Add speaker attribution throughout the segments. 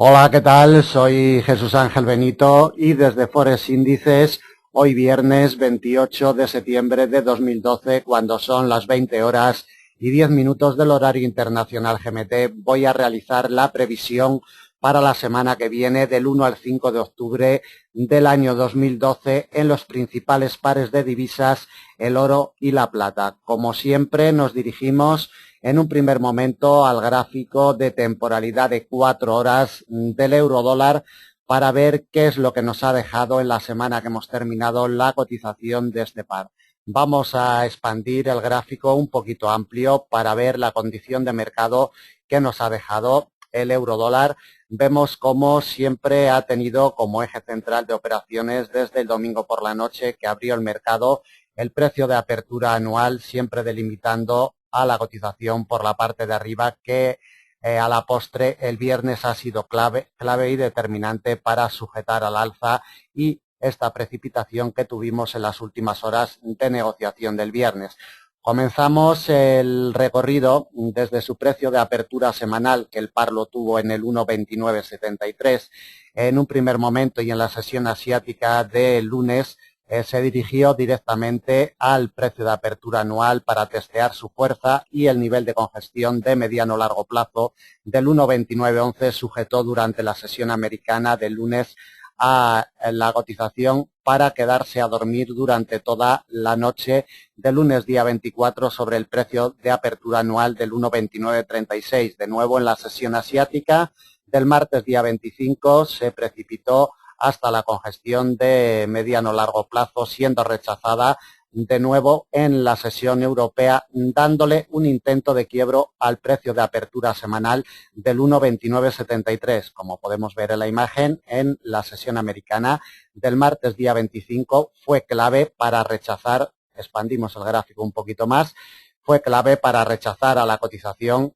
Speaker 1: Hola, ¿qué tal? Soy Jesús Ángel Benito y desde Forex Índices, hoy viernes 28 de septiembre de 2012, cuando son las 20 horas y 10 minutos del horario internacional GMT, voy a realizar la previsión para la semana que viene del 1 al 5 de octubre del año 2012 en los principales pares de divisas, el oro y la plata. Como siempre, nos dirigimos en un primer momento al gráfico de temporalidad de 4 horas del euro-dólar para ver qué es lo que nos ha dejado en la semana que hemos terminado la cotización de este par. Vamos a expandir el gráfico un poquito amplio para ver la condición de mercado que nos ha dejado el euro-dólar. Vemos cómo siempre ha tenido como eje central de operaciones desde el domingo por la noche que abrió el mercado el precio de apertura anual, siempre delimitando a la cotización por la parte de arriba, que a la postre el viernes ha sido clave y determinante para sujetar al alza y esta precipitación que tuvimos en las últimas horas de negociación del viernes. Comenzamos el recorrido desde su precio de apertura semanal, que el par lo tuvo en el 1,2973. En un primer momento y en la sesión asiática del lunes, se dirigió directamente al precio de apertura anual para testear su fuerza y el nivel de congestión de mediano-largo plazo del 1,2911 sujetó durante la sesión americana del lunes a la cotización para quedarse a dormir durante toda la noche del lunes día 24 sobre el precio de apertura anual del 1,2936. De nuevo en la sesión asiática del martes día 25 se precipitó hasta la congestión de mediano-largo plazo, siendo rechazada de nuevo en la sesión europea, dándole un intento de quiebro al precio de apertura semanal del 1,2973. Como podemos ver en la imagen, en la sesión americana del martes día 25 fue clave para rechazar, expandimos el gráfico un poquito más, fue clave para rechazar a la cotización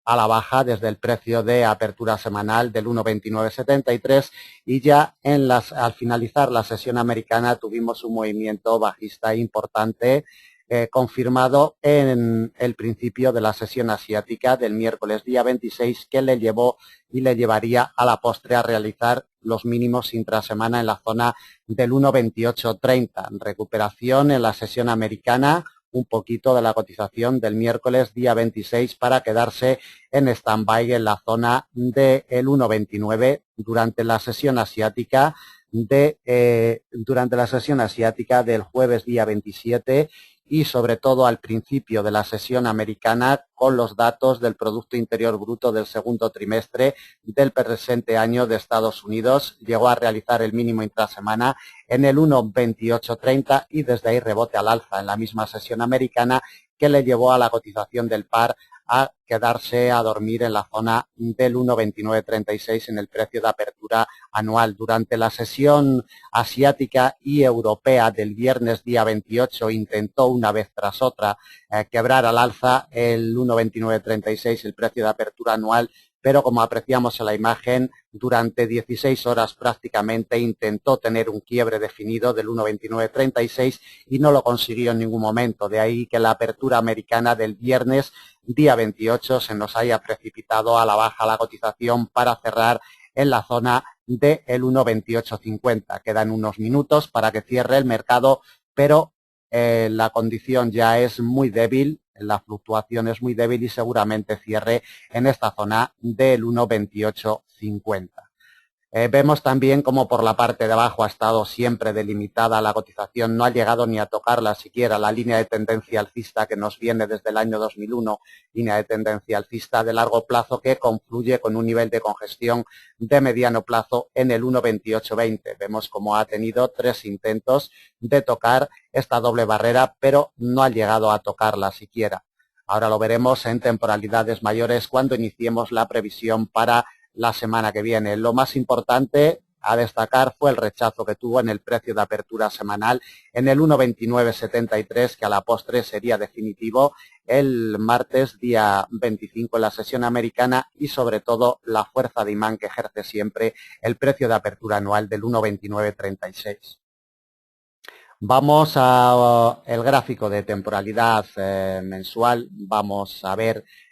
Speaker 1: a la baja desde el precio de apertura semanal del 1,2973 y ya al finalizar la sesión americana tuvimos un movimiento bajista importante confirmado en el principio de la sesión asiática del miércoles día 26 que le llevó y le llevaría a la postre a realizar los mínimos intrasemana en la zona del 1,2830. Recuperación en la sesión americana, un poquito de la cotización del miércoles día 26 para quedarse en stand-by en la zona del 1,29 durante la sesión asiática del jueves día 27 y sobre todo al principio de la sesión americana con los datos del Producto Interior Bruto del segundo trimestre del presente año de Estados Unidos. Llegó a realizar el mínimo intrasemana en el 1,2830 y desde ahí rebote al alza en la misma sesión americana que le llevó a la cotización del par a quedarse a dormir en la zona del 1,2936 en el precio de apertura anual. Durante la sesión asiática y europea del viernes día 28 intentó una vez tras otra quebrar al alza el 1,2936, el precio de apertura anual, pero como apreciamos en la imagen, durante 16 horas prácticamente intentó tener un quiebre definido del 1,2936 y no lo consiguió en ningún momento. De ahí que la apertura americana del viernes día 28 se nos haya precipitado a la baja la cotización para cerrar en la zona del 1,2850. Quedan unos minutos para que cierre el mercado, pero la condición ya es muy débil, la fluctuación es muy débil y seguramente cierre en esta zona del 1,2850. Vemos también como por la parte de abajo ha estado siempre delimitada la cotización, no ha llegado ni a tocarla siquiera la línea de tendencia alcista que nos viene desde el año 2001, línea de tendencia alcista de largo plazo que confluye con un nivel de congestión de mediano plazo en el 1,2820. Vemos como ha tenido 3 intentos de tocar esta doble barrera, pero no ha llegado a tocarla siquiera. Ahora lo veremos en temporalidades mayores cuando iniciemos la previsión para la semana que viene. Lo más importante a destacar fue el rechazo que tuvo en el precio de apertura semanal en el 1,2973, que a la postre sería definitivo el martes día 25 en la sesión americana y sobre todo la fuerza de imán que ejerce siempre el precio de apertura anual del 1,2936. Vamos a el gráfico de temporalidad mensual, vamos a ver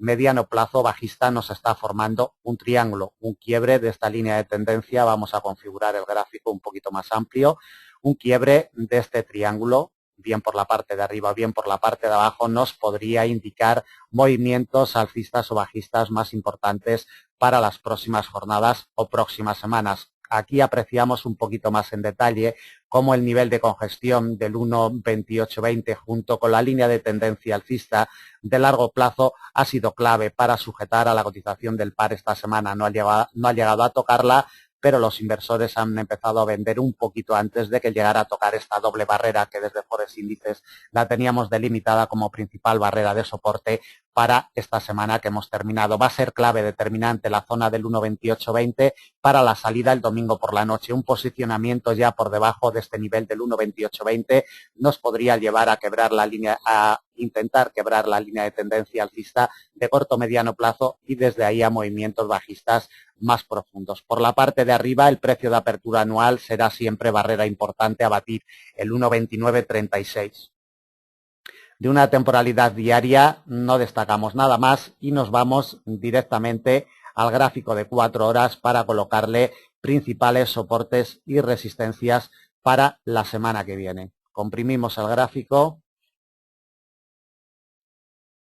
Speaker 1: mediano plazo bajista nos está formando un triángulo, un quiebre de esta línea de tendencia. Vamos a configurar el gráfico un poquito más amplio. Un quiebre de este triángulo, bien por la parte de arriba, bien por la parte de abajo, nos podría indicar movimientos alcistas o bajistas más importantes para las próximas jornadas o próximas semanas. Aquí apreciamos un poquito más en detalle cómo el nivel de congestión del 1.2820 junto con la línea de tendencia alcista de largo plazo ha sido clave para sujetar a la cotización del par esta semana. No ha llegado a tocarla, pero los inversores han empezado a vender un poquito antes de que llegara a tocar esta doble barrera que desde Forex Índices la teníamos delimitada como principal barrera de soporte para esta semana que hemos terminado. Va a ser clave determinante la zona del 1.2820 para la salida el domingo por la noche. Un posicionamiento ya por debajo de este nivel del 1.2820 nos podría llevar a quebrar la línea, a intentar quebrar la línea de tendencia alcista de corto mediano plazo y desde ahí a movimientos bajistas más profundos. Por la parte de arriba, el precio de apertura anual será siempre barrera importante a batir, el 1.2936. De una temporalidad diaria no destacamos nada más y nos vamos directamente al gráfico de 4 horas para colocarle principales soportes y resistencias para la semana que viene. Comprimimos el gráfico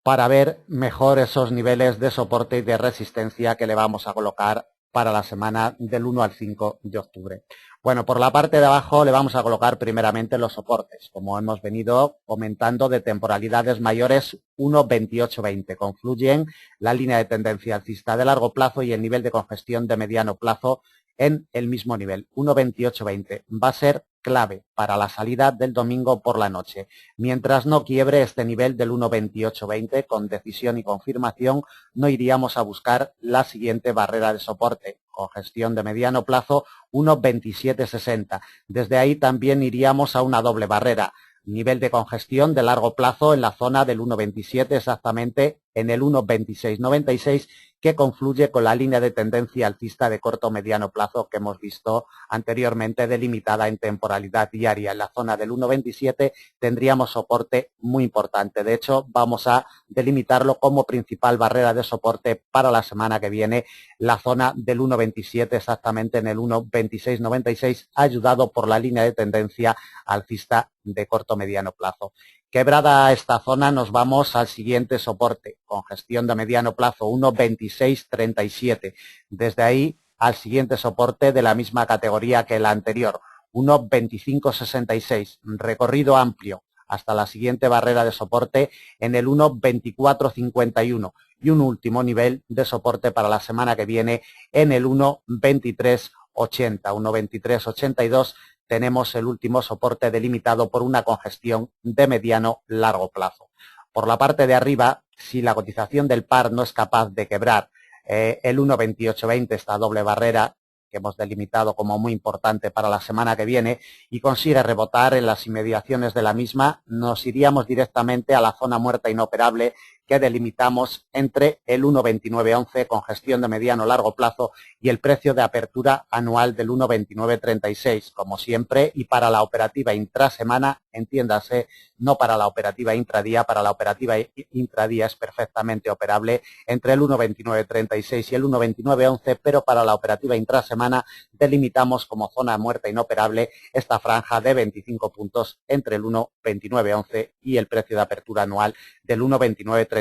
Speaker 1: para ver mejor esos niveles de soporte y de resistencia que le vamos a colocar para la semana del 1 al 5 de octubre. Bueno, por la parte de abajo le vamos a colocar primeramente los soportes, como hemos venido comentando, de temporalidades mayores 1.2820. Confluyen la línea de tendencia alcista de largo plazo y el nivel de congestión de mediano plazo en el mismo nivel, 1.2820. Va a ser clave para la salida del domingo por la noche. Mientras no quiebre este nivel del 1.2820 con decisión y confirmación, no iríamos a buscar la siguiente barrera de soporte, congestión de mediano plazo 1.2760. Desde ahí también iríamos a una doble barrera, nivel de congestión de largo plazo en la zona del 1.27, exactamente en el 1.2696, que confluye con la línea de tendencia alcista de corto mediano plazo que hemos visto anteriormente delimitada en temporalidad diaria. En la zona del 1.27 tendríamos soporte muy importante. De hecho, vamos a delimitarlo como principal barrera de soporte para la semana que viene, la zona del 1.27 exactamente en el 1.2696, ayudado por la línea de tendencia alcista de corto mediano plazo. Quebrada esta zona nos vamos al siguiente soporte, congestión de mediano plazo 1.2637. Desde ahí al siguiente soporte de la misma categoría que la anterior, 1.2566, recorrido amplio hasta la siguiente barrera de soporte en el 1.2451 y un último nivel de soporte para la semana que viene en el 1.2380, 1.2382. Tenemos el último soporte delimitado por una congestión de mediano largo plazo. Por la parte de arriba, si la cotización del par no es capaz de quebrar el 1.2820, esta doble barrera que hemos delimitado como muy importante para la semana que viene, y consigue rebotar en las inmediaciones de la misma, nos iríamos directamente a la zona muerta inoperable que delimitamos entre el 1.2911, congestión de mediano largo plazo, y el precio de apertura anual del 1.2936, como siempre, y para la operativa intrasemana, entiéndase, no para la operativa intradía. Para la operativa intradía es perfectamente operable entre el 1.2936 y el 1.2911, pero para la operativa intrasemana delimitamos como zona muerta inoperable esta franja de 25 puntos entre el 1.2911 y el precio de apertura anual del 1.2936.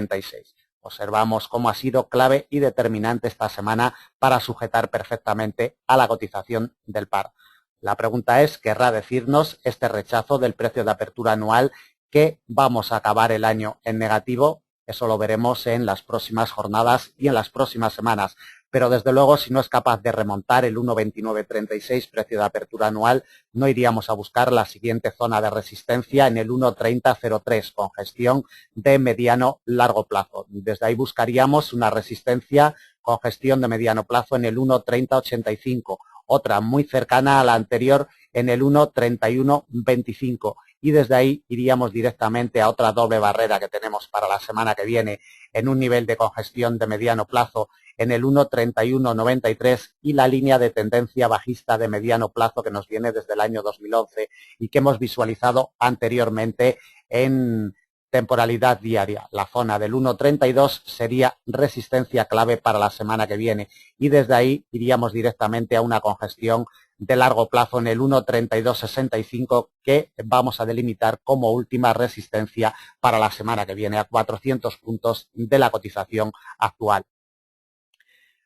Speaker 1: Observamos cómo ha sido clave y determinante esta semana para sujetar perfectamente a la cotización del par. La pregunta es, ¿querrá decirnos este rechazo del precio de apertura anual que vamos a acabar el año en negativo? Eso lo veremos en las próximas jornadas y en las próximas semanas. Pero desde luego, si no es capaz de remontar el 1.2936, precio de apertura anual, no iríamos a buscar la siguiente zona de resistencia en el 1.3003, congestión de mediano largo plazo. Desde ahí buscaríamos una resistencia, congestión de mediano plazo en el 1.3085, otra muy cercana a la anterior en el 1.3125. Y desde ahí iríamos directamente a otra doble barrera que tenemos para la semana que viene en un nivel de congestión de mediano plazo en el 1.3193 y la línea de tendencia bajista de mediano plazo que nos viene desde el año 2011 y que hemos visualizado anteriormente en temporalidad diaria. La zona del 1.32 sería resistencia clave para la semana que viene y desde ahí iríamos directamente a una congestión de largo plazo en el 1.3265 que vamos a delimitar como última resistencia para la semana que viene a 400 puntos de la cotización actual.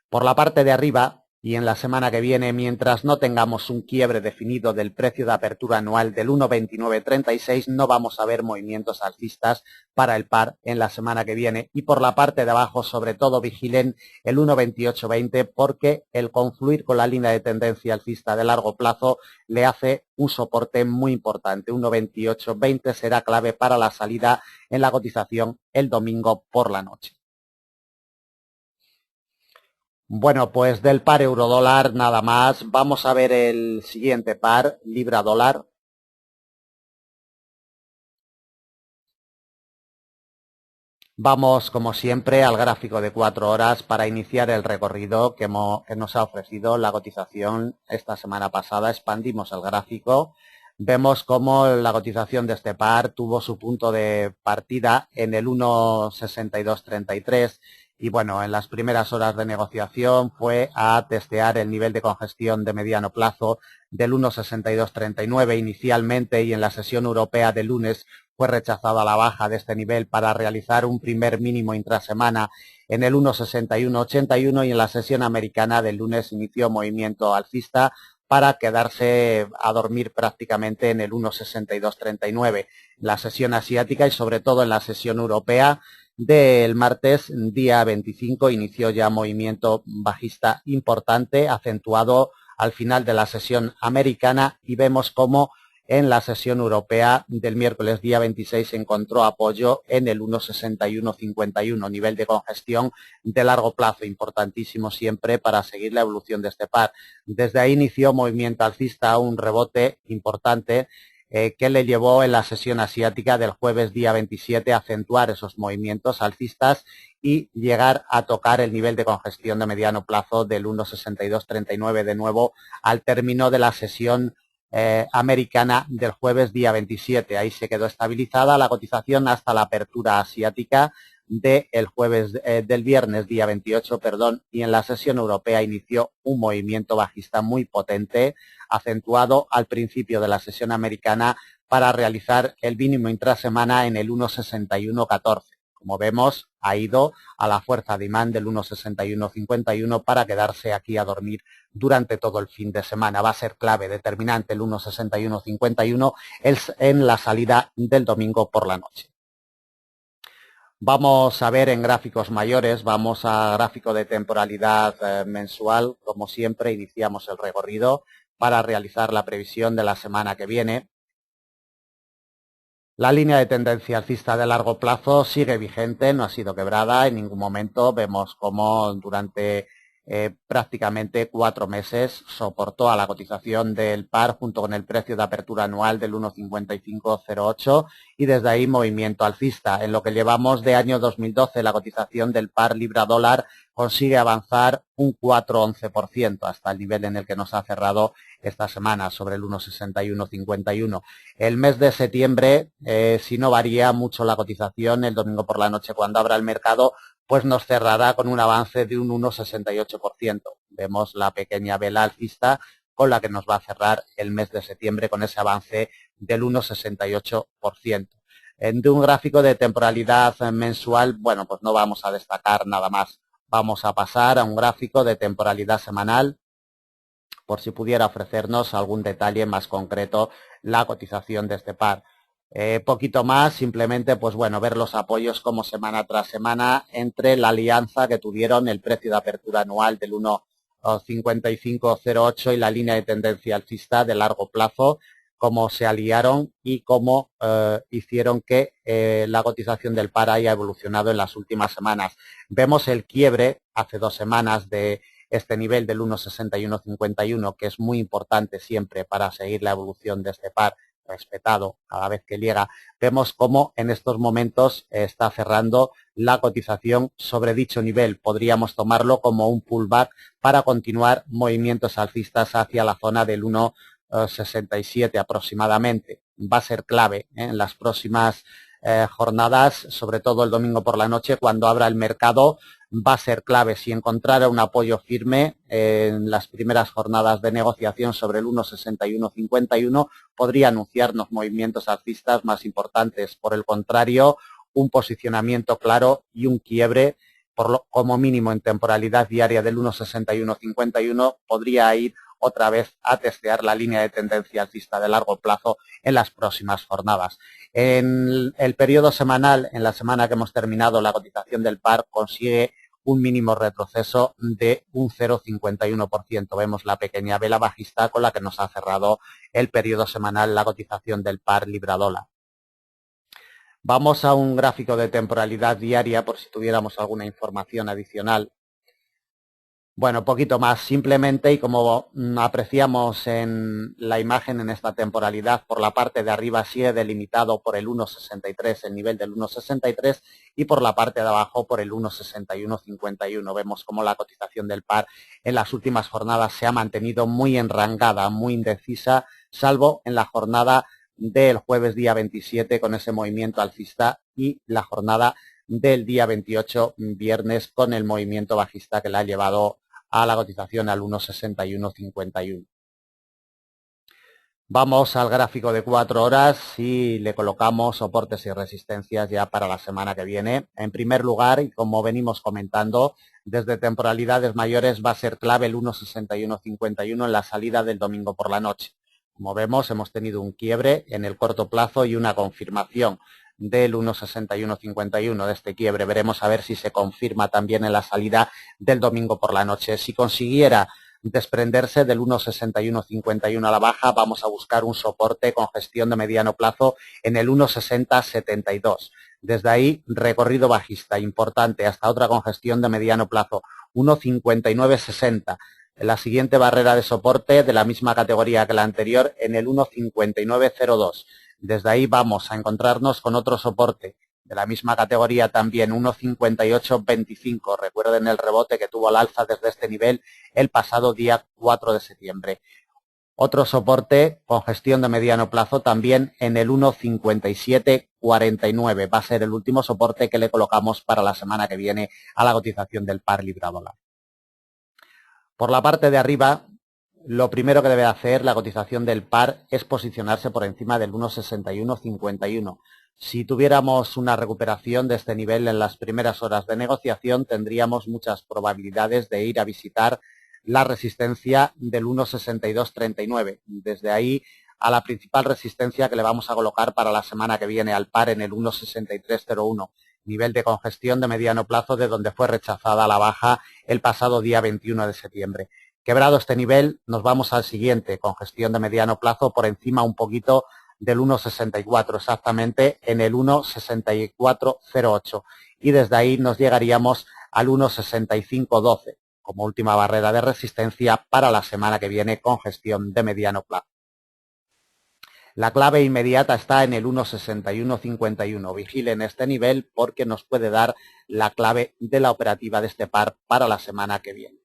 Speaker 1: Por la parte de arriba y en la semana que viene, mientras no tengamos un quiebre definido del precio de apertura anual del 1.2936, no vamos a ver movimientos alcistas para el par en la semana que viene. Y por la parte de abajo, sobre todo, vigilen el 1.2820 porque el confluir con la línea de tendencia alcista de largo plazo le hace un soporte muy importante. 1.2820 será clave para la salida en la cotización el domingo por la noche. Bueno, pues del par euro-dólar nada más. Vamos a ver el siguiente par, libra-dólar. Vamos, como siempre, al gráfico de 4 horas para iniciar el recorrido que nos ha ofrecido la cotización esta semana pasada. Expandimos el gráfico. Vemos cómo la cotización de este par tuvo su punto de partida en el 1.6233 y bueno, en las primeras horas de negociación fue a testear el nivel de congestión de mediano plazo del 1.6239 inicialmente y en la sesión europea del lunes fue rechazado a la baja de este nivel para realizar un primer mínimo intrasemana en el 1.6181 y en la sesión americana del lunes inició movimiento alcista para quedarse a dormir prácticamente en el 1.6239. La sesión asiática y sobre todo en la sesión europea del martes, día 25, inició ya movimiento bajista importante, acentuado al final de la sesión americana y vemos cómo en la sesión europea del miércoles día 26 se encontró apoyo en el 1.6151, nivel de congestión de largo plazo, importantísimo siempre para seguir la evolución de este par. Desde ahí inició movimiento alcista, un rebote importante que le llevó en la sesión asiática del jueves día 27 a acentuar esos movimientos alcistas y llegar a tocar el nivel de congestión de mediano plazo del 1.6239 de nuevo al término de la sesión americana del jueves día 27. Ahí se quedó estabilizada la cotización hasta la apertura asiática del viernes día 28, y en la sesión europea inició un movimiento bajista muy potente, acentuado al principio de la sesión americana para realizar el mínimo intrasemana en el 1.6114. Como vemos, ha ido a la fuerza de imán del 1.6151 para quedarse aquí a dormir durante todo el fin de semana. Va a ser clave, determinante el 1.6151 en la salida del domingo por la noche. Vamos a ver en gráficos mayores, vamos a gráfico de temporalidad mensual. Como siempre, iniciamos el recorrido para realizar la previsión de la semana que viene. La línea de tendencia alcista de largo plazo sigue vigente, no ha sido quebrada en ningún momento. Vemos cómo durante prácticamente 4 meses soportó a la cotización del par junto con el precio de apertura anual del 1.5508 y desde ahí movimiento alcista. En lo que llevamos de año 2012 la cotización del par libra-dólar consigue avanzar un 4,11% hasta el nivel en el que nos ha cerrado esta semana sobre el 1.6151. El mes de septiembre, si no varía mucho la cotización, el domingo por la noche cuando abra el mercado, pues nos cerrará con un avance de un 1,68%. Vemos la pequeña vela alcista con la que nos va a cerrar el mes de septiembre con ese avance del 1,68%. De un gráfico de temporalidad mensual, bueno, pues no vamos a destacar nada más. Vamos a pasar a un gráfico de temporalidad semanal, por si pudiera ofrecernos algún detalle más concreto la cotización de este par. Poquito más, simplemente, pues bueno, ver los apoyos como semana tras semana entre la alianza que tuvieron el precio de apertura anual del 1.5508 y la línea de tendencia alcista de largo plazo, cómo se aliaron y cómo hicieron que la cotización del par haya evolucionado en las últimas semanas. Vemos el quiebre hace 2 semanas de este nivel del 1.6151, que es muy importante siempre para seguir la evolución de este par, respetado cada vez que llega. Vemos cómo en estos momentos está cerrando la cotización sobre dicho nivel. Podríamos tomarlo como un pullback para continuar movimientos alcistas hacia la zona del 1.67 aproximadamente. Va a ser clave en las próximas jornadas, sobre todo el domingo por la noche, cuando abra el mercado, va a ser clave. Si encontrara un apoyo firme en las primeras jornadas de negociación sobre el 1,6151, podría anunciarnos movimientos alcistas más importantes. Por el contrario, un posicionamiento claro y un quiebre como mínimo en temporalidad diaria del 1,6151 podría ir otra vez a testear la línea de tendencia alcista de largo plazo en las próximas jornadas. En el periodo semanal, en la semana que hemos terminado, la cotización del par consigue un mínimo retroceso de un 0,51%. Vemos la pequeña vela bajista con la que nos ha cerrado el periodo semanal la cotización del par libra-dólar. Vamos a un gráfico de temporalidad diaria por si tuviéramos alguna información adicional. Bueno, poquito más, simplemente, y como apreciamos en la imagen en esta temporalidad, por la parte de arriba sigue delimitado por el 1,63, el nivel del 1,63, y por la parte de abajo por el 1,6151. Vemos cómo la cotización del par en las últimas jornadas se ha mantenido muy enrangada, muy indecisa, salvo en la jornada del jueves día 27 con ese movimiento alcista y la jornada del día 28 viernes con el movimiento bajista que la ha llevado a la cotización al 1,6151. Vamos al gráfico de 4 horas y le colocamos soportes y resistencias ya para la semana que viene. En primer lugar, y como venimos comentando, desde temporalidades mayores va a ser clave el 1,6151 en la salida del domingo por la noche. Como vemos, hemos tenido un quiebre en el corto plazo y una confirmación del 1,6151 de este quiebre. Veremos a ver si se confirma también en la salida del domingo por la noche. Si consiguiera desprenderse del 1,6151 a la baja, vamos a buscar un soporte con gestión de mediano plazo en el 1,6072. Desde ahí, recorrido bajista importante hasta otra congestión de mediano plazo, 1,5960. La siguiente barrera de soporte de la misma categoría que la anterior en el 1,5902. Desde ahí vamos a encontrarnos con otro soporte de la misma categoría también, 1,5825. Recuerden el rebote que tuvo al alza desde este nivel el pasado día 4 de septiembre. Otro soporte con gestión de mediano plazo también en el 1,5749. Va a ser el último soporte que le colocamos para la semana que viene a la cotización del par libra-dólar. Por la parte de arriba, lo primero que debe hacer la cotización del par es posicionarse por encima del 1,6151. Si tuviéramos una recuperación de este nivel en las primeras horas de negociación, tendríamos muchas probabilidades de ir a visitar la resistencia del 1,6239. Desde ahí a la principal resistencia que le vamos a colocar para la semana que viene al par en el 1,6301. Nivel de congestión de mediano plazo de donde fue rechazada a la baja el pasado día 21 de septiembre. Quebrado este nivel, nos vamos al siguiente, congestión de mediano plazo por encima un poquito del 1,64, exactamente en el 1,6408. Y desde ahí nos llegaríamos al 1,6512 como última barrera de resistencia para la semana que viene, congestión de mediano plazo. La clave inmediata está en el 1,6151. Vigilen este nivel porque nos puede dar la clave de la operativa de este par para la semana que viene.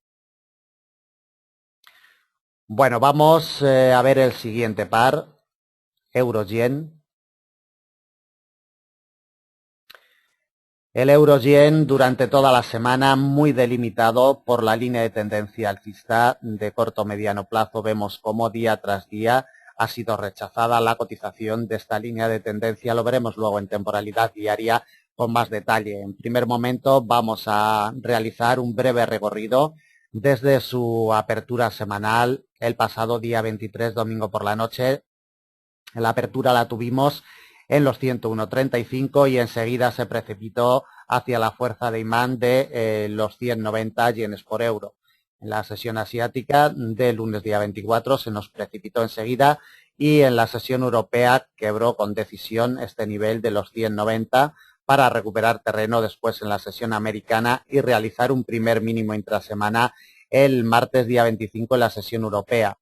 Speaker 1: Bueno, vamos a ver el siguiente par, euro-yen. El euro-yen durante toda la semana muy delimitado por la línea de tendencia alcista de corto mediano plazo. Vemos cómo día tras día ha sido rechazada la cotización de esta línea de tendencia. Lo veremos luego en temporalidad diaria con más detalle. En primer momento vamos a realizar un breve recorrido desde su apertura semanal el pasado día 23, domingo por la noche. La apertura la tuvimos en los 101.35 y enseguida se precipitó hacia la fuerza de imán de los 190 yenes por euro. En la sesión asiática del lunes día 24 se nos precipitó enseguida y en la sesión europea quebró con decisión este nivel de los 190 para recuperar terreno después en la sesión americana y realizar un primer mínimo intrasemana el martes día 25 en la sesión europea.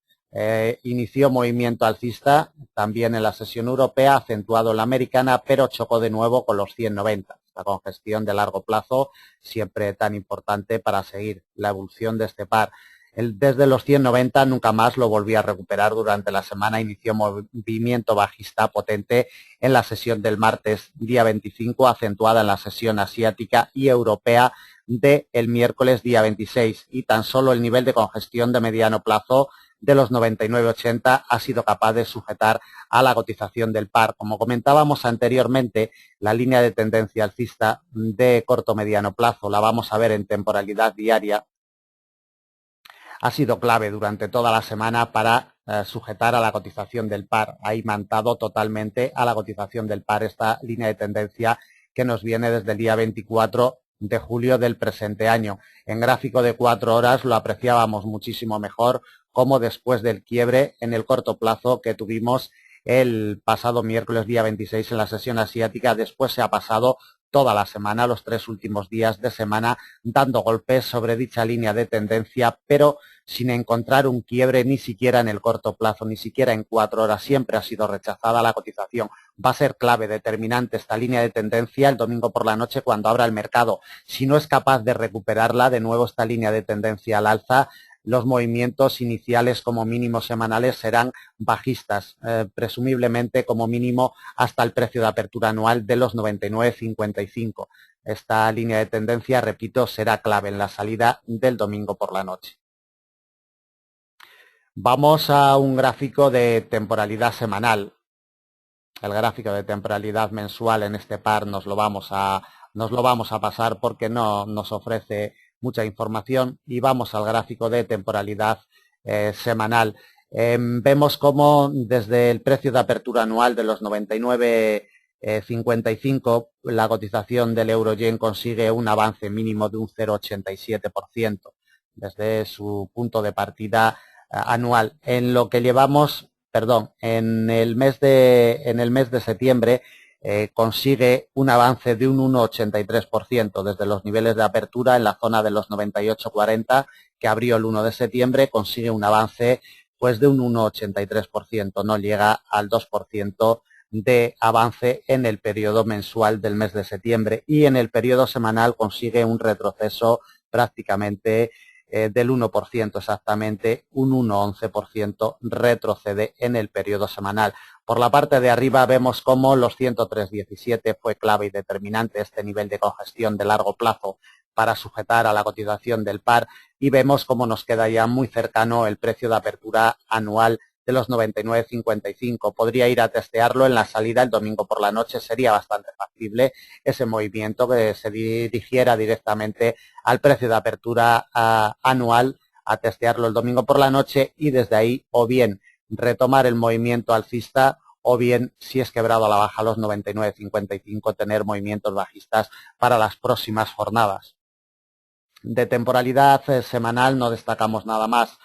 Speaker 1: Inició movimiento alcista también en la sesión europea, acentuado en la americana, pero chocó de nuevo con los 190. La congestión de largo plazo, siempre tan importante para seguir la evolución de este par. Desde los 190 nunca más lo volví a recuperar. Durante la semana inició movimiento bajista potente en la sesión del martes día 25, acentuada en la sesión asiática y europea del miércoles día 26, y tan solo el nivel de congestión de mediano plazo de los 99,80 ha sido capaz de sujetar a la cotización del par. Como comentábamos anteriormente, la línea de tendencia alcista de corto-mediano plazo la vamos a ver en temporalidad diaria. Ha sido clave durante toda la semana para sujetar a la cotización del par. Ha imantado totalmente a la cotización del par esta línea de tendencia que nos viene desde el día 24 de julio del presente año. En gráfico de 4 horas lo apreciábamos muchísimo mejor, como después del quiebre en el corto plazo que tuvimos el pasado miércoles día 26 en la sesión asiática. Después se ha pasado toda la semana, los 3 últimos días de semana, dando golpes sobre dicha línea de tendencia, pero sin encontrar un quiebre ni siquiera en el corto plazo, ni siquiera en 4 horas. Siempre ha sido rechazada la cotización. Va a ser clave, determinante esta línea de tendencia el domingo por la noche cuando abra el mercado. Si no es capaz de recuperarla de nuevo esta línea de tendencia al alza, los movimientos iniciales como mínimo semanales serán bajistas, presumiblemente como mínimo hasta el precio de apertura anual de los 99,55. Esta línea de tendencia, repito, será clave en la salida del domingo por la noche. Vamos a un gráfico de temporalidad semanal. El gráfico de temporalidad mensual en este par nos lo vamos a pasar porque no nos ofrece mucha información, y vamos al gráfico de temporalidad semanal. Vemos cómo desde el precio de apertura anual de los 99,55 la cotización del euro-yen consigue un avance mínimo de un 0,87% desde su punto de partida anual. En lo que llevamos, en el mes de septiembre consigue un avance de un 1,83% desde los niveles de apertura en la zona de los 98,40 que abrió el 1 de septiembre, consigue un avance pues de un 1,83%, no llega al 2% de avance en el periodo mensual del mes de septiembre, y en el periodo semanal consigue un retroceso prácticamente del 1%, exactamente un 1,11% retrocede en el periodo semanal. Por la parte de arriba vemos cómo los 103,17 fue clave y determinante este nivel de congestión de largo plazo para sujetar a la cotización del par, y vemos cómo nos queda ya muy cercano el precio de apertura anual de los 99,55. Podría ir a testearlo en la salida el domingo por la noche. Sería bastante factible ese movimiento que se dirigiera directamente al precio de apertura anual, a testearlo el domingo por la noche, y desde ahí o bien retomar el movimiento alcista o bien, si es quebrado a la baja los 99,55, tener movimientos bajistas para las próximas jornadas. De temporalidad semanal no destacamos nada más.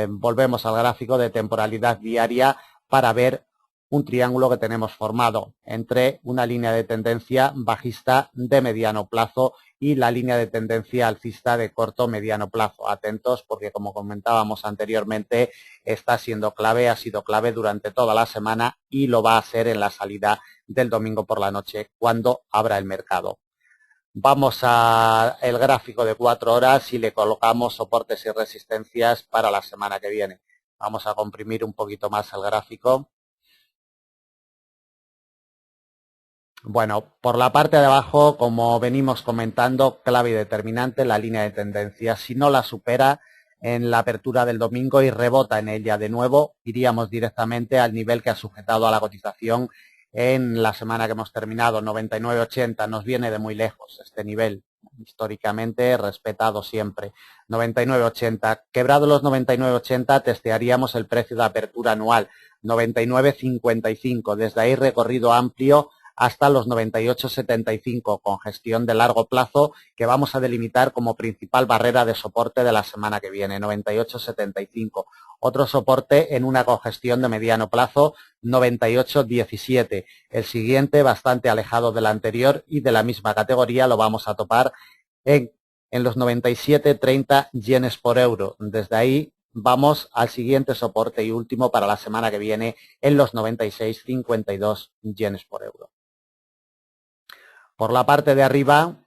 Speaker 1: Volvemos al gráfico de temporalidad diaria para ver un triángulo que tenemos formado entre una línea de tendencia bajista de mediano plazo y la línea de tendencia alcista de corto-mediano plazo. Atentos porque, como comentábamos anteriormente, está siendo clave, ha sido clave durante toda la semana y lo va a ser en la salida del domingo por la noche cuando abra el mercado. Vamos al gráfico de 4 horas y le colocamos soportes y resistencias para la semana que viene. Vamos a comprimir un poquito más el gráfico. Bueno, por la parte de abajo, como venimos comentando, clave y determinante la línea de tendencia. Si no la supera en la apertura del domingo y rebota en ella de nuevo, iríamos directamente al nivel que ha sujetado a la cotización en la semana que hemos terminado, 99,80. Nos viene de muy lejos este nivel, históricamente respetado siempre. 99,80. Quebrado los 99,80, testearíamos el precio de apertura anual, 99,55. Desde ahí recorrido amplio hasta los 98,75, con gestión de largo plazo que vamos a delimitar como principal barrera de soporte de la semana que viene, 98,75. Otro soporte en una congestión de mediano plazo, 98,17. El siguiente, bastante alejado del anterior y de la misma categoría, lo vamos a topar en los 97,30 yenes por euro. Desde ahí vamos al siguiente soporte y último para la semana que viene en los 96,52 yenes por euro. Por la parte de arriba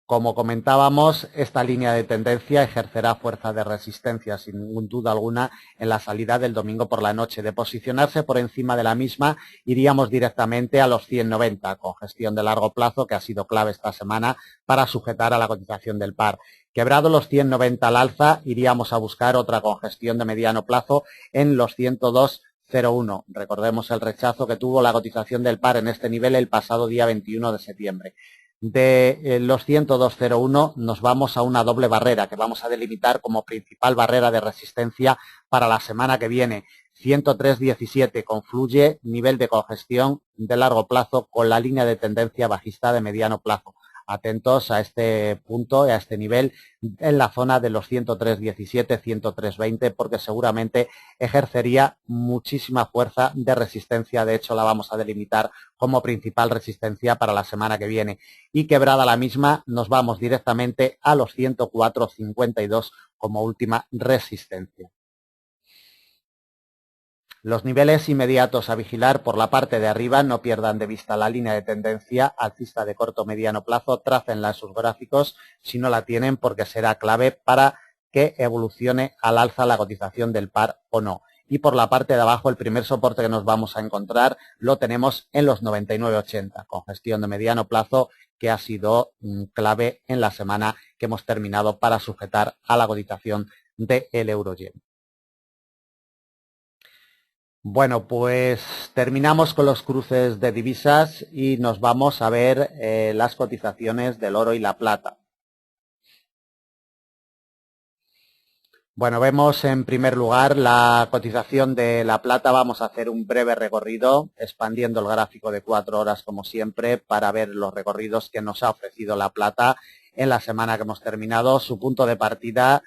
Speaker 1: Como comentábamos, esta línea de tendencia ejercerá fuerza de resistencia sin ninguna duda alguna en la salida del domingo por la noche. De posicionarse por encima de la misma, iríamos directamente a los 190, con gestión de largo plazo que ha sido clave esta semana para sujetar a la cotización del par. Quebrado los 190 al alza, iríamos a buscar otra congestión de mediano plazo en los 102,01. Recordemos el rechazo que tuvo la cotización del par en este nivel el pasado día 21 de septiembre. De los 102,01 nos vamos a una doble barrera que vamos a delimitar como principal barrera de resistencia para la semana que viene. 103,17 confluye nivel de congestión de largo plazo con la línea de tendencia bajista de mediano plazo. Atentos a este punto y a este nivel en la zona de los 103,17, 103,20 porque seguramente ejercería muchísima fuerza de resistencia. De hecho, la vamos a delimitar como principal resistencia para la semana que viene. Y quebrada la misma, nos vamos directamente a los 104,52 como última resistencia. Los niveles inmediatos a vigilar por la parte de arriba, no pierdan de vista la línea de tendencia alcista de corto mediano plazo, trácenla en sus gráficos si no la tienen porque será clave para que evolucione al alza la cotización del par o no. Y por la parte de abajo el primer soporte que nos vamos a encontrar lo tenemos en los 99,80 con gestión de mediano plazo que ha sido clave en la semana que hemos terminado para sujetar a la cotización del euro-yen. Bueno, pues terminamos con los cruces de divisas y nos vamos a ver las cotizaciones del oro y la plata. Bueno, vemos en primer lugar la cotización de la plata. Vamos a hacer un breve recorrido expandiendo el gráfico de 4 horas como siempre para ver los recorridos que nos ha ofrecido la plata en la semana que hemos terminado. Su punto de partida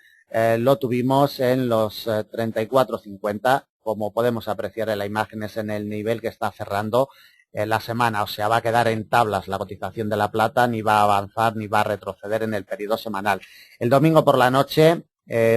Speaker 1: lo tuvimos en los 34,50. Como podemos apreciar en la imagen es en el nivel que está cerrando la semana, o sea, va a quedar en tablas la cotización de la plata, ni va a avanzar ni va a retroceder en el periodo semanal. El domingo por la noche,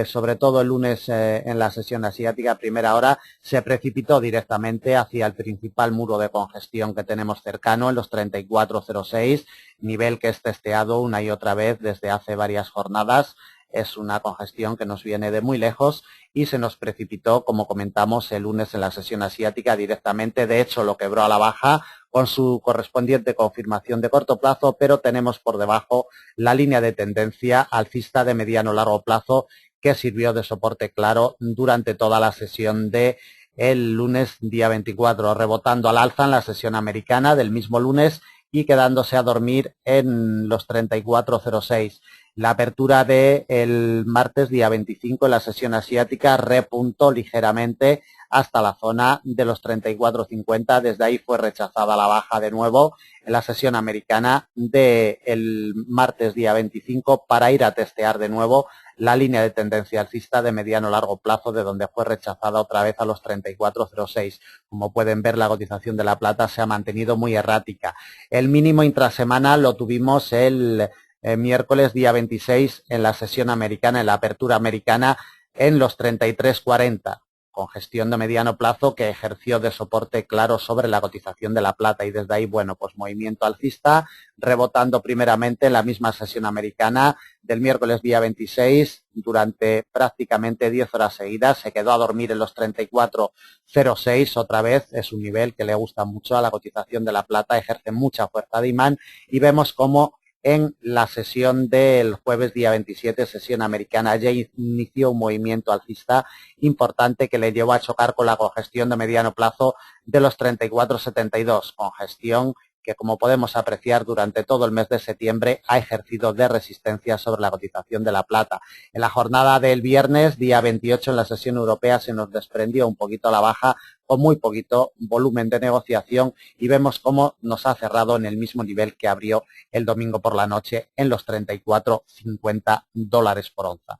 Speaker 1: sobre todo el lunes en la sesión asiática a primera hora, se precipitó directamente hacia el principal muro de congestión que tenemos cercano en los 34,06, nivel que es testeado una y otra vez desde hace varias jornadas. Es una congestión que nos viene de muy lejos y se nos precipitó, como comentamos, el lunes en la sesión asiática directamente. De hecho, lo quebró a la baja con su correspondiente confirmación de corto plazo, pero tenemos por debajo la línea de tendencia alcista de mediano-largo plazo que sirvió de soporte claro durante toda la sesión de el lunes día 24, rebotando al alza en la sesión americana del mismo lunes y quedándose a dormir en los 34,06. La apertura del martes día 25 en la sesión asiática repuntó ligeramente hasta la zona de los 34,50. Desde ahí fue rechazada la baja de nuevo en la sesión americana del martes día 25 para ir a testear de nuevo la línea de tendencia alcista de mediano-largo plazo de donde fue rechazada otra vez a los 34,06. Como pueden ver, la cotización de la plata se ha mantenido muy errática. El mínimo intrasemana lo tuvimos el miércoles día 26 en la sesión americana, en la apertura americana, en los 33,40, con gestión de mediano plazo que ejerció de soporte claro sobre la cotización de la plata y desde ahí, bueno, pues movimiento alcista, rebotando primeramente en la misma sesión americana del miércoles día 26 durante prácticamente 10 horas seguidas, se quedó a dormir en los 34,06, otra vez es un nivel que le gusta mucho a la cotización de la plata, ejerce mucha fuerza de imán y vemos cómo en la sesión del jueves día 27, sesión americana, ya inició un movimiento alcista importante que le llevó a chocar con la congestión de mediano plazo de los 34,72, congestión que, como podemos apreciar, durante todo el mes de septiembre ha ejercido de resistencia sobre la cotización de la plata. En la jornada del viernes, día 28, en la sesión europea, se nos desprendió un poquito a la baja con muy poquito volumen de negociación y vemos cómo nos ha cerrado en el mismo nivel que abrió el domingo por la noche en los 34,50 dólares por onza.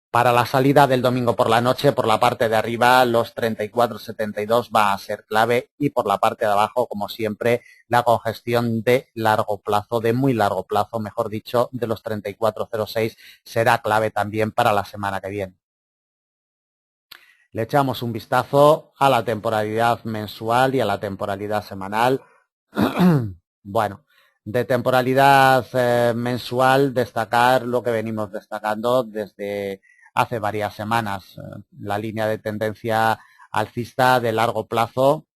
Speaker 1: Para la salida del domingo por la noche, por la parte de arriba, los 34,72 va a ser clave y por la parte de abajo, como siempre, la congestión de largo plazo, de muy largo plazo, mejor dicho, de los 34,06 será clave también para la semana que viene. Le echamos un vistazo a la temporalidad mensual y a la temporalidad semanal. Bueno, De temporalidad mensual, destacar lo que venimos destacando desde hace varias semanas. La línea de tendencia alcista de largo plazo,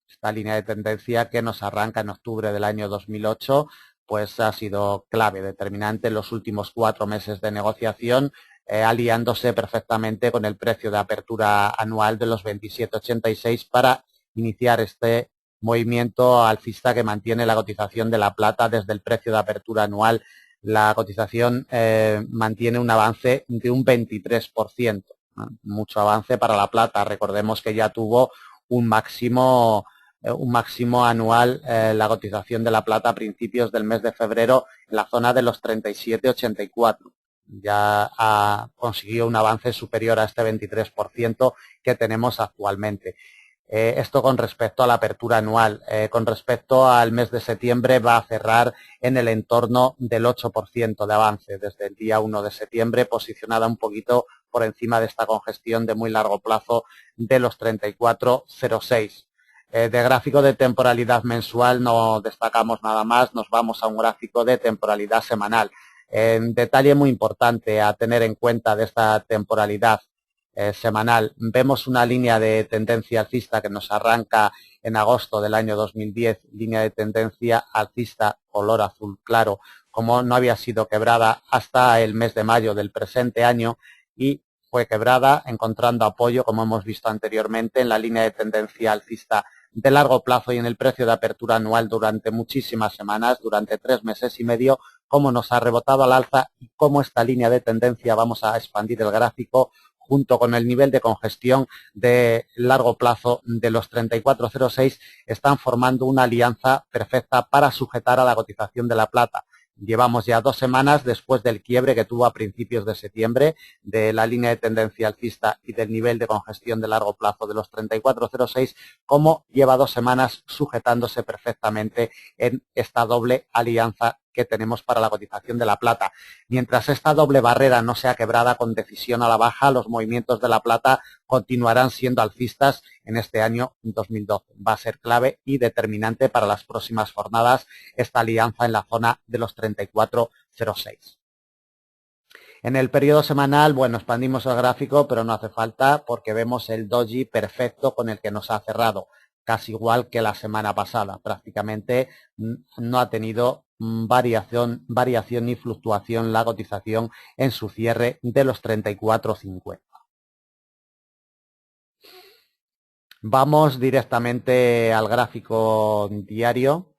Speaker 1: esta línea de tendencia que nos arranca en octubre del año 2008, pues ha sido clave, determinante en los últimos 4 meses de negociación, aliándose perfectamente con el precio de apertura anual de los 27,86 para iniciar este movimiento alcista que mantiene la cotización de la plata desde el precio de apertura anual. La cotización mantiene un avance de un 23%, ¿no? Mucho avance para la plata. Recordemos que ya tuvo un máximo anual la cotización de la plata a principios del mes de febrero en la zona de los 37,84. Ya ha conseguido un avance superior a este 23% que tenemos actualmente. Esto con respecto a la apertura anual. Con respecto al mes de septiembre va a cerrar en el entorno del 8% de avance desde el día 1 de septiembre, posicionada un poquito por encima de esta congestión de muy largo plazo de los 34,06. De gráfico de temporalidad mensual no destacamos nada más, nos vamos a un gráfico de temporalidad semanal. Detalle muy importante a tener en cuenta de esta temporalidad semanal. Vemos una línea de tendencia alcista que nos arranca en agosto del año 2010, línea de tendencia alcista color azul claro, como no había sido quebrada hasta el mes de mayo del presente año y fue quebrada encontrando apoyo, como hemos visto anteriormente, en la línea de tendencia alcista de largo plazo y en el precio de apertura anual durante muchísimas semanas, durante 3 meses y medio, cómo nos ha rebotado al alza y cómo esta línea de tendencia, vamos a expandir el gráfico, junto con el nivel de congestión de largo plazo de los 34,06, están formando una alianza perfecta para sujetar a la cotización de la plata. Llevamos ya 2 semanas después del quiebre que tuvo a principios de septiembre de la línea de tendencia alcista y del nivel de congestión de largo plazo de los 34,06, como lleva 2 semanas sujetándose perfectamente en esta doble alianza que tenemos para la cotización de la plata. Mientras esta doble barrera no sea quebrada con decisión a la baja, los movimientos de la plata continuarán siendo alcistas en este año 2012. Va a ser clave y determinante para las próximas jornadas esta alianza en la zona de los 34,06. En el periodo semanal, bueno, expandimos el gráfico, pero no hace falta porque vemos el doji perfecto con el que nos ha cerrado, casi igual que la semana pasada. Prácticamente no ha tenido variación ni fluctuación la cotización en su cierre de los 34,50. Vamos directamente al gráfico diario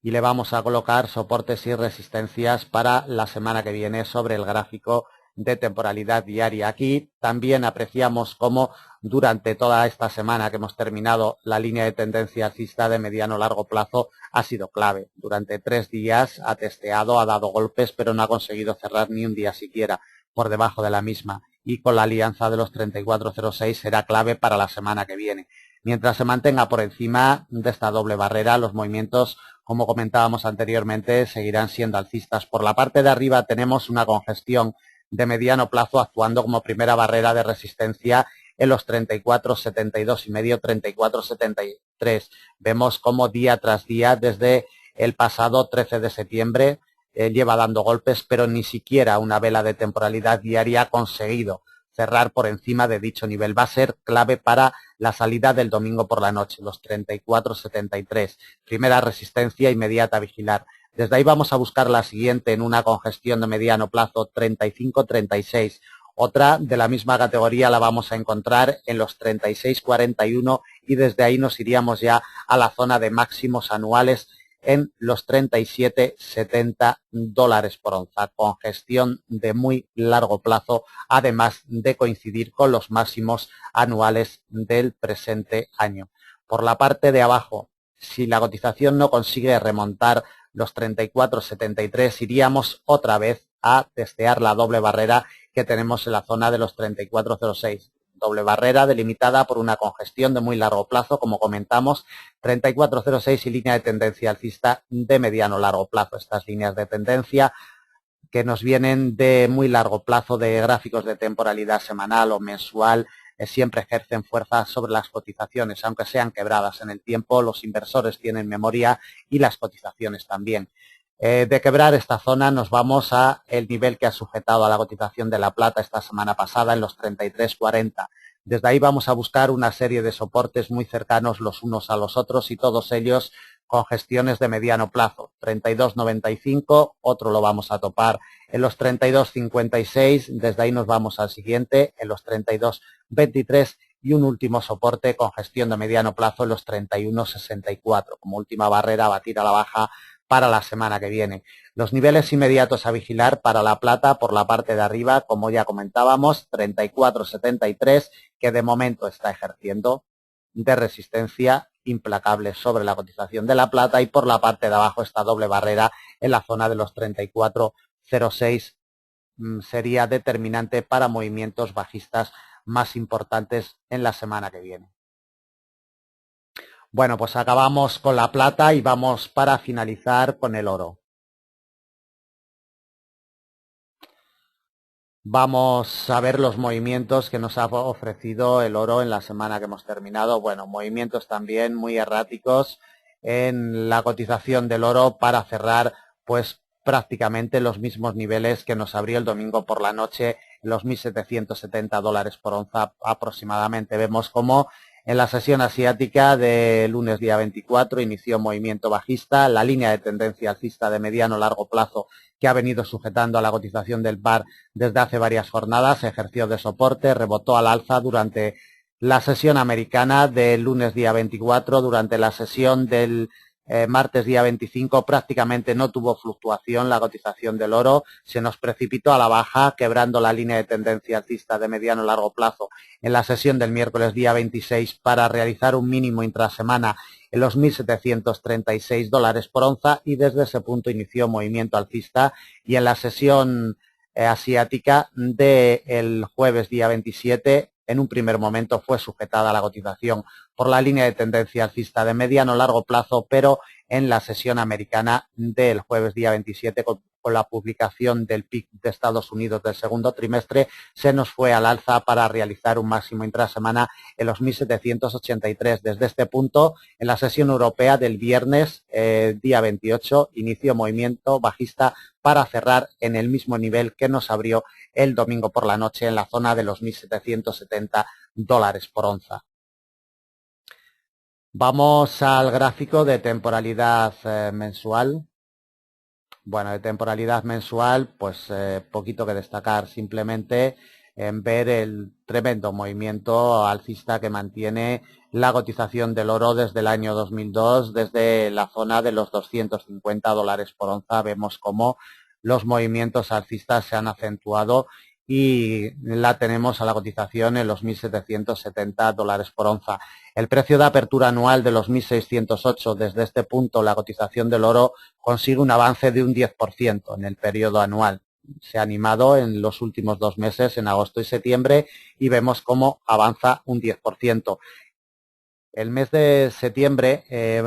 Speaker 1: y le vamos a colocar soportes y resistencias para la semana que viene sobre el gráfico de temporalidad diaria. Aquí también apreciamos cómo durante toda esta semana que hemos terminado la línea de tendencia alcista de mediano largo plazo ha sido clave. Durante 3 días ha testeado, ha dado golpes, pero no ha conseguido cerrar ni un día siquiera por debajo de la misma. Y con la alianza de los 34,06 será clave para la semana que viene. Mientras se mantenga por encima de esta doble barrera, los movimientos, como comentábamos anteriormente, seguirán siendo alcistas. Por la parte de arriba tenemos una congestión de mediano plazo actuando como primera barrera de resistencia en los 34,72 y medio, 34,73. Vemos cómo día tras día desde el pasado 13 de septiembre lleva dando golpes, pero ni siquiera una vela de temporalidad diaria ha conseguido cerrar por encima de dicho nivel. Va a ser clave para la salida del domingo por la noche, los 34,73. Primera resistencia inmediata a vigilar. Desde ahí vamos a buscar la siguiente en una congestión de mediano plazo, 35,36. Otra de la misma categoría la vamos a encontrar en los 36,41 y desde ahí nos iríamos ya a la zona de máximos anuales en los 37,70 dólares por onza, congestión de muy largo plazo, además de coincidir con los máximos anuales del presente año. Por la parte de abajo, si la cotización no consigue remontar los 34,73, iríamos otra vez a testear la doble barrera que tenemos en la zona de los 34,06. Doble barrera delimitada por una congestión de muy largo plazo, como comentamos, 34,06 y línea de tendencia alcista de mediano largo plazo. Estas líneas de tendencia que nos vienen de muy largo plazo de gráficos de temporalidad semanal o mensual siempre ejercen fuerza sobre las cotizaciones, aunque sean quebradas en el tiempo, los inversores tienen memoria y las cotizaciones también. De quebrar esta zona nos vamos a el nivel que ha sujetado a la cotización de la plata esta semana pasada en los 33,40. Desde ahí vamos a buscar una serie de soportes muy cercanos los unos a los otros y todos ellos con gestiones de mediano plazo. 32,95, otro lo vamos a topar en los 32,56, desde ahí nos vamos al siguiente en los 32,23 y un último soporte con gestión de mediano plazo en los 31,64 como última barrera a batir a la baja para la semana que viene. Los niveles inmediatos a vigilar para la plata por la parte de arriba, como ya comentábamos, 34,73, que de momento está ejerciendo de resistencia implacable sobre la cotización de la plata, y por la parte de abajo esta doble barrera en la zona de los 34,06 sería determinante para movimientos bajistas más importantes en la semana que viene. Bueno, pues acabamos con la plata y vamos para finalizar con el oro. Vamos a ver los movimientos que nos ha ofrecido el oro en la semana que hemos terminado. Bueno, movimientos también muy erráticos en la cotización del oro para cerrar pues prácticamente los mismos niveles que nos abrió el domingo por la noche, los $1.770 por onza aproximadamente. Vemos cómo en la sesión asiática de lunes día 24 inició movimiento bajista, la línea de tendencia alcista de mediano largo plazo que ha venido sujetando a la cotización del par desde hace varias jornadas, ejerció de soporte, rebotó al alza durante la sesión americana del lunes día 24, durante la sesión del martes día 25 prácticamente no tuvo fluctuación la cotización del oro, se nos precipitó a la baja quebrando la línea de tendencia alcista de mediano a largo plazo en la sesión del miércoles día 26 para realizar un mínimo intrasemana en los $1.736 por onza, y desde ese punto inició movimiento alcista, y en la sesión asiática del jueves día 27 en un primer momento fue sujetada a la cotización por la línea de tendencia alcista de mediano a largo plazo, pero en la sesión americana del jueves día 27 con la publicación del PIB de Estados Unidos del segundo trimestre se nos fue al alza para realizar un máximo intrasemana en los 1.783. Desde este punto, en la sesión europea del viernes día 28 inició movimiento bajista para cerrar en el mismo nivel que nos abrió el domingo por la noche en la zona de los $1.770 por onza. Vamos al gráfico de temporalidad mensual. Bueno, de temporalidad mensual, pues poquito que destacar, simplemente en ver el tremendo movimiento alcista que mantiene la cotización del oro desde el año 2002, desde la zona de los $250 por onza. Vemos cómo los movimientos alcistas se han acentuado y la tenemos a la cotización en los $1.770 por onza. El precio de apertura anual de los 1.608, desde este punto la cotización del oro consigue un avance de un 10% en el periodo anual. Se ha animado en los últimos 2 meses, en agosto y septiembre, y vemos cómo avanza un 10%. El mes de septiembre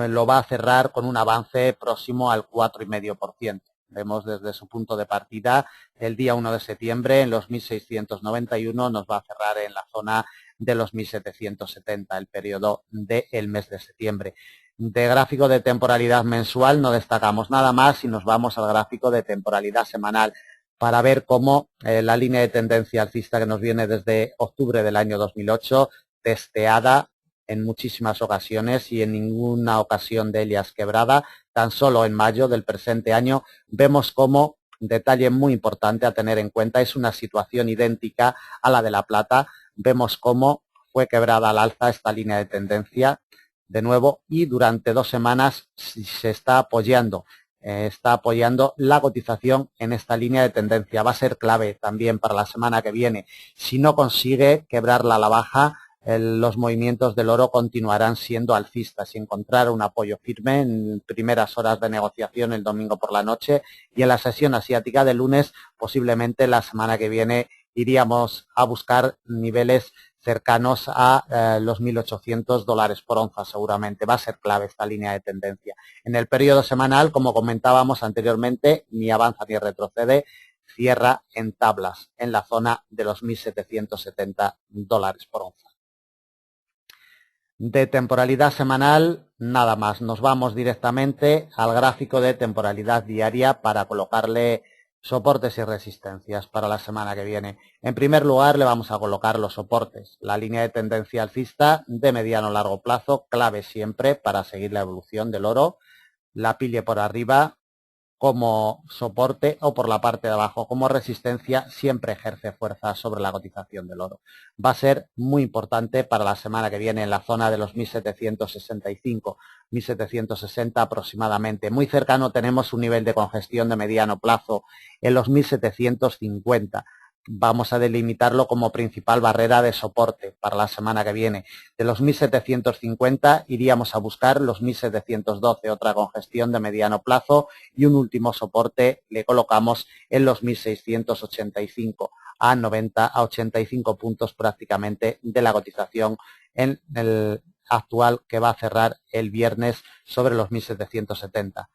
Speaker 1: lo va a cerrar con un avance próximo al 4,5%. Vemos desde su punto de partida el día 1 de septiembre en los 1.691, nos va a cerrar en la zona de los 1.770, el periodo del mes de septiembre. De gráfico de temporalidad mensual no destacamos nada más y nos vamos al gráfico de temporalidad semanal para ver cómo la línea de tendencia alcista que nos viene desde octubre del año 2008, testeada en muchísimas ocasiones y en ninguna ocasión de ellas quebrada, tan solo en mayo del presente año, vemos cómo, detalle muy importante a tener en cuenta, es una situación idéntica a la de la plata. Vemos cómo fue quebrada al alza esta línea de tendencia de nuevo y durante 2 semanas se está apoyando la cotización en esta línea de tendencia. Va a ser clave también para la semana que viene. Si no consigue quebrarla a la baja, los movimientos del oro continuarán siendo alcistas y encontrar un apoyo firme en primeras horas de negociación el domingo por la noche, y en la sesión asiática de lunes posiblemente la semana que viene iríamos a buscar niveles cercanos a los $1.800 por onza seguramente. Va a ser clave esta línea de tendencia. En el periodo semanal, como comentábamos anteriormente, ni avanza ni retrocede, cierra en tablas en la zona de los $1.770 por onza. De temporalidad semanal, nada más. Nos vamos directamente al gráfico de temporalidad diaria para colocarle soportes y resistencias para la semana que viene. En primer lugar, le vamos a colocar los soportes. La línea de tendencia alcista de mediano a largo plazo, clave siempre para seguir la evolución del oro. La pille por arriba como soporte o por la parte de abajo como resistencia, siempre ejerce fuerza sobre la cotización del oro. Va a ser muy importante para la semana que viene en la zona de los 1.765, 1.760 aproximadamente. Muy cercano tenemos un nivel de congestión de mediano plazo en los 1.750. Vamos a delimitarlo como principal barrera de soporte para la semana que viene. De los 1.750 iríamos a buscar los 1.712, otra congestión de mediano plazo, y un último soporte le colocamos en los 1.685 a 90 a 85 puntos prácticamente de la cotización en el actual que va a cerrar el viernes sobre los 1.770.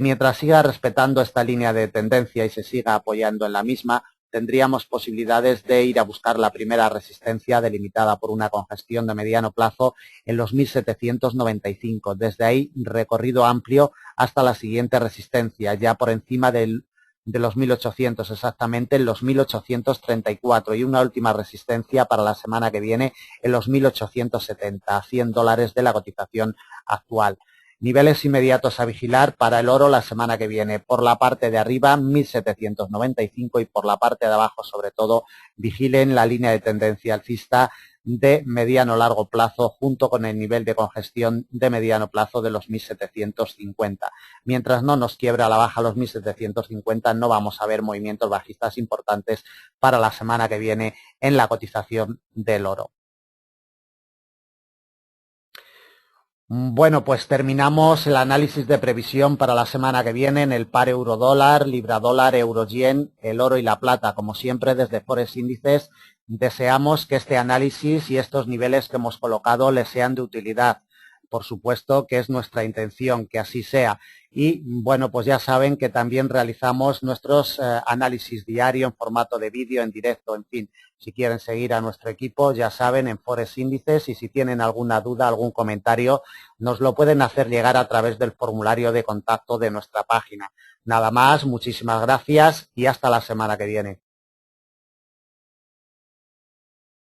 Speaker 1: Mientras siga respetando esta línea de tendencia y se siga apoyando en la misma, tendríamos posibilidades de ir a buscar la primera resistencia delimitada por una congestión de mediano plazo en los 1.795. Desde ahí, recorrido amplio hasta la siguiente resistencia, ya por encima de los 1.800, exactamente en los 1.834, y una última resistencia para la semana que viene en los 1.870, a $100 de la cotización actual. Niveles inmediatos a vigilar para el oro la semana que viene. Por la parte de arriba, 1.795, y por la parte de abajo, sobre todo, vigilen la línea de tendencia alcista de mediano largo plazo junto con el nivel de congestión de mediano plazo de los 1.750. Mientras no nos quiebra a la baja los 1.750, no vamos a ver movimientos bajistas importantes para la semana que viene en la cotización del oro. Bueno, pues terminamos el análisis de previsión para la semana que viene en el par euro-dólar, libra-dólar, euro-yen, el oro y la plata. Como siempre, desde Forex Índices deseamos que este análisis y estos niveles que hemos colocado les sean de utilidad. Por supuesto que es nuestra intención que así sea. Y bueno, pues ya saben que también realizamos nuestros análisis diario en formato de vídeo, en directo, en fin. Si quieren seguir a nuestro equipo, ya saben, en Forex Índices, y si tienen alguna duda, algún comentario, nos lo pueden hacer llegar a través del formulario de contacto de nuestra página. Nada más, muchísimas gracias y hasta la semana que viene.